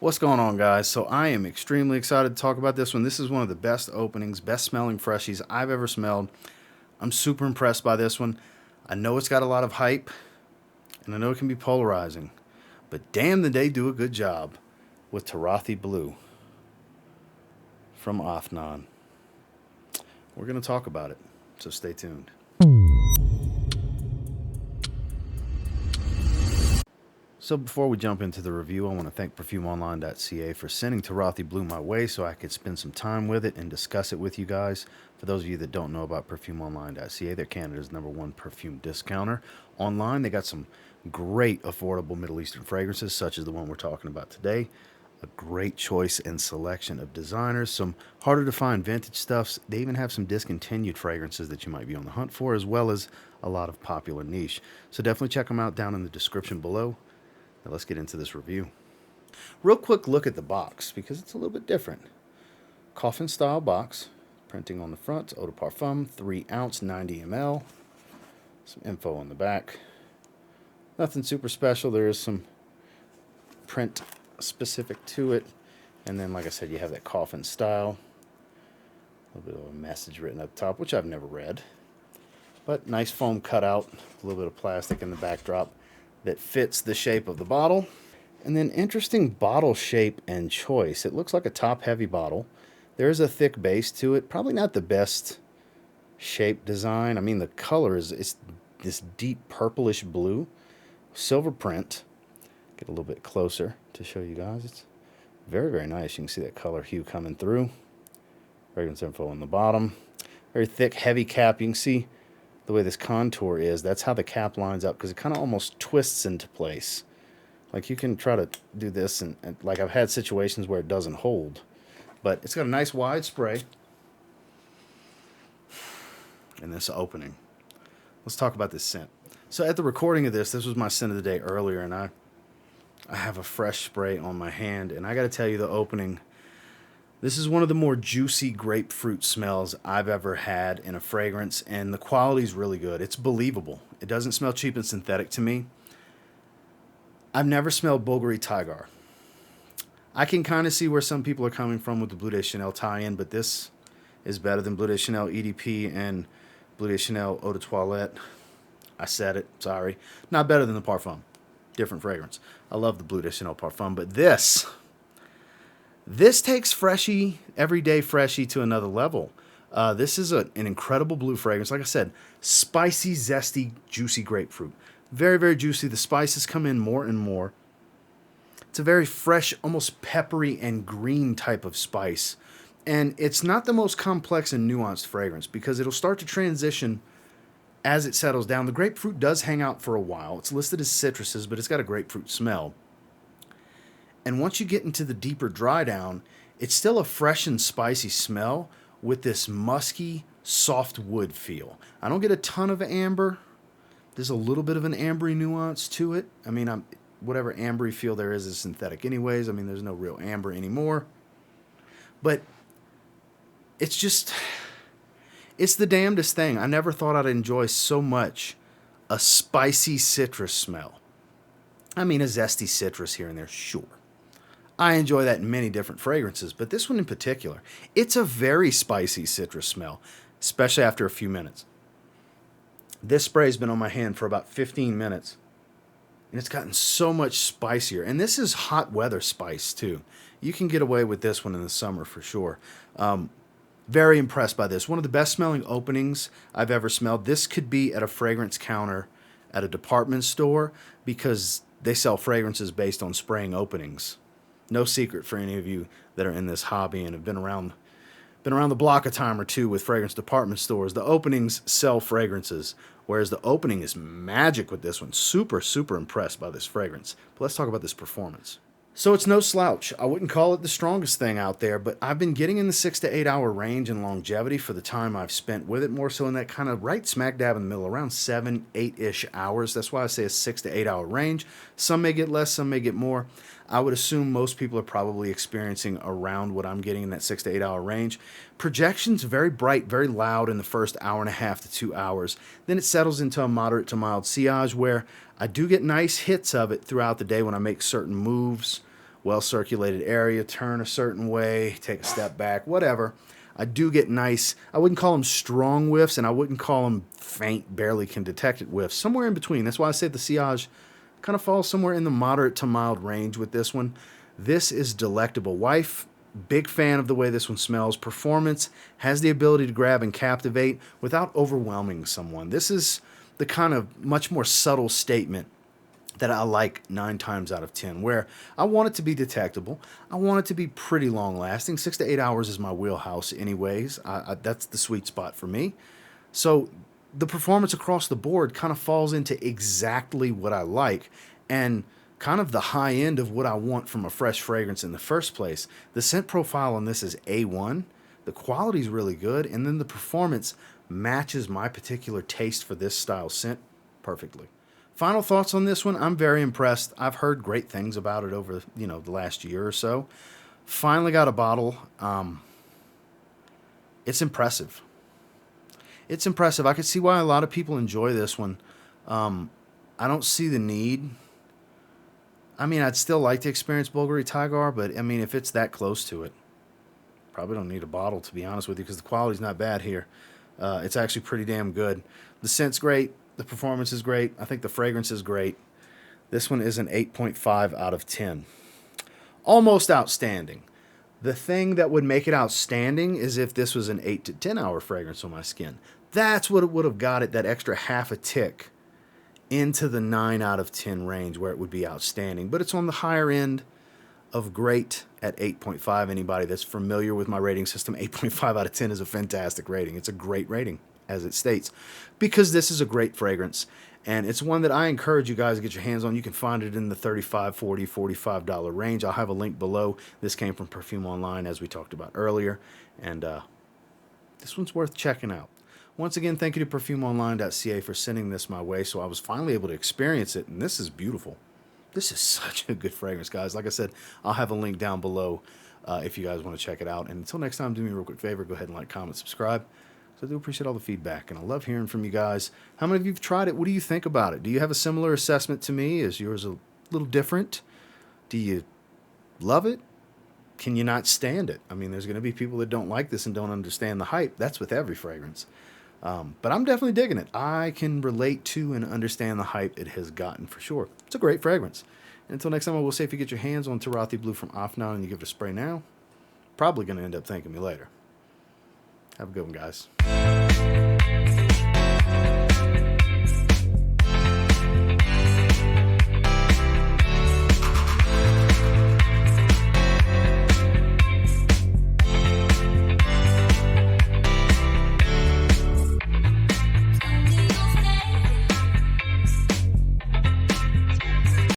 What's going on, guys? So I am extremely excited to talk about this one. This is one of the best openings, best smelling freshies I've ever smelled. I'm super impressed by this one. I know it's got a lot of hype, and I know it can be polarizing, but damn did they do a good job with Turathi Blue from Afnan. We're going to talk about it, so stay tuned. So before we jump into the review, I want to thank PerfumeOnline.ca for sending Turathi Blue my way so I could spend some time with it and discuss it with you guys. For those of you that don't know about PerfumeOnline.ca, they're Canada's #1 perfume discounter. Online, they got some great affordable Middle Eastern fragrances, such as the one we're talking about today. A great choice and selection of designers, some harder to find vintage stuffs. They even have some discontinued fragrances that you might be on the hunt for, as well as a lot of popular niche. So definitely check them out down in the description below. Now let's get into this review. Real quick look at the box, because it's a little bit different. Coffin style box, printing on the front, eau de parfum, 3 ounce, 90 ml. Some info on the back. Nothing super special. There is some print specific to it. And then, like I said, you have that coffin style. A little bit of a message written up top, which I've never read. But nice foam cutout, a little bit of plastic in the backdrop that fits the shape of the bottle. And then interesting bottle shape and choice. It looks like a top-heavy bottle. There is a thick base to it. Probably not the best shape design. I mean, the color is it's this deep purplish blue. Silver print. Get a little bit closer to show you guys. It's very, very nice. You can see that color hue coming through. Fragrance info on the bottom. Very thick, heavy cap. You can see the way this contour is. That's how the cap lines up, because it kind of almost twists into place. Like, you can try to do this, and like, I've had situations where it doesn't hold. But it's got a nice wide spray. And this opening. Let's talk about this scent. So at the recording of this was my scent of the day earlier, and I have a fresh spray on my hand, and I got to tell you, the opening, this is one of the more juicy grapefruit smells I've ever had in a fragrance, and the quality's really good. It's believable. It doesn't smell cheap and synthetic to me. I've never smelled Bulgari Tiger. I can kind of see where some people are coming from with the Bleu de Chanel tie-in, but this is better than Bleu de Chanel EDP and Bleu de Chanel Eau de Toilette. I said it, sorry. Not better than the Parfum. Different fragrance. I love the Bleu de Chanel Parfum, but this takes Freshie, everyday Freshie, to another level. This is an incredible blue fragrance. Like I said, spicy, zesty, juicy grapefruit. Very, very juicy. The spices come in more and more. It's a very fresh, almost peppery and green type of spice. And it's not the most complex and nuanced fragrance, because it'll start to transition as it settles down. The grapefruit does hang out for a while. It's listed as citruses, but it's got a grapefruit smell. And once you get into the deeper dry down, it's still a fresh and spicy smell with this musky, soft wood feel. I don't get a ton of amber. There's a little bit of an ambery nuance to it. I mean, whatever ambery feel there is synthetic anyways. I mean, there's no real amber anymore. But it's just, it's the damnedest thing. I never thought I'd enjoy so much a spicy citrus smell. I mean, a zesty citrus here and there, sure. I enjoy that in many different fragrances, but this one in particular, it's a very spicy citrus smell, especially after a few minutes. This spray's been on my hand for about 15 minutes, and it's gotten so much spicier. And this is hot weather spice, too. You can get away with this one in the summer for sure. Very impressed by this. One of the best smelling openings I've ever smelled. This could be at a fragrance counter at a department store, because they sell fragrances based on spraying openings. No secret for any of you that are in this hobby and have been around the block a time or two with fragrance department stores. The openings sell fragrances, whereas the opening is magic with this one. Super, super impressed by this fragrance. But let's talk about this performance. So it's no slouch. I wouldn't call it the strongest thing out there, but I've been getting in the 6 to 8 hour range in longevity for the time I've spent with it, more so in that kind of right smack dab in the middle, around 7, 8-ish hours. That's why I say a 6 to 8 hour range. Some may get less, some may get more. I would assume most people are probably experiencing around what I'm getting in that 6 to 8 hour range. Projections very bright, very loud in the first hour and a half to 2 hours. Then it settles into a moderate to mild sillage, where I do get nice hits of it throughout the day when I make certain moves well-circulated area, turn a certain way, take a step back, whatever. I do get nice, I wouldn't call them strong whiffs, and I wouldn't call them faint, barely can detect it whiffs. Somewhere in between. That's why I say the sillage kind of falls somewhere in the moderate to mild range with this one. This is delectable. Wife, big fan of the way this one smells. Performance, has the ability to grab and captivate without overwhelming someone. This is the kind of much more subtle statement that I like 9 times out of 10, where I want it to be detectable. I want it to be pretty long lasting. 6 to 8 hours is my wheelhouse anyways. That's the sweet spot for me. So the performance across the board kind of falls into exactly what I like, and kind of the high end of what I want from a fresh fragrance in the first place. The scent profile on this is A1. The quality is really good, and then the performance matches my particular taste for this style scent perfectly. Final thoughts on this one. I'm very impressed. I've heard great things about it over, the last year or so. Finally got a bottle. It's impressive. It's impressive. I could see why a lot of people enjoy this one. I don't see the need. I mean, I'd still like to experience Bulgari Tiger, but I mean, if it's that close to it, probably don't need a bottle, to be honest with you, because the quality's not bad here. It's actually pretty damn good. The scent's great. The performance is great. I think the fragrance is great. This one is an 8.5 out of 10. Almost outstanding. The thing that would make it outstanding is if this was an 8 to 10 hour fragrance on my skin. That's what it would have got it, that extra half a tick into the 9 out of 10 range where it would be outstanding. But it's on the higher end of great at 8.5. Anybody that's familiar with my rating system, 8.5 out of 10 is a fantastic rating. It's a great rating, as it states, because this is a great fragrance, and it's one that I encourage you guys to get your hands on. You can find it in the $35, $40, $45 range. I'll have a link below. This came from Perfume Online, as we talked about earlier, and this one's worth checking out. Once again, thank you to perfumeonline.ca for sending this my way, so I was finally able to experience it, and this is beautiful. This is such a good fragrance, guys. Like I said, I'll have a link down below if you guys want to check it out. And until next time, do me a real quick favor. Go ahead and like, comment, subscribe. So I do appreciate all the feedback, and I love hearing from you guys. How many of you have tried it? What do you think about it? Do you have a similar assessment to me? Is yours a little different? Do you love it? Can you not stand it? I mean, there's going to be people that don't like this and don't understand the hype. That's with every fragrance. But I'm definitely digging it. I can relate to and understand the hype it has gotten for sure. It's a great fragrance. And until next time, I will say, if you get your hands on Turathi Blue from Afnan and you give it a spray now, probably going to end up thanking me later. Have a good one, guys.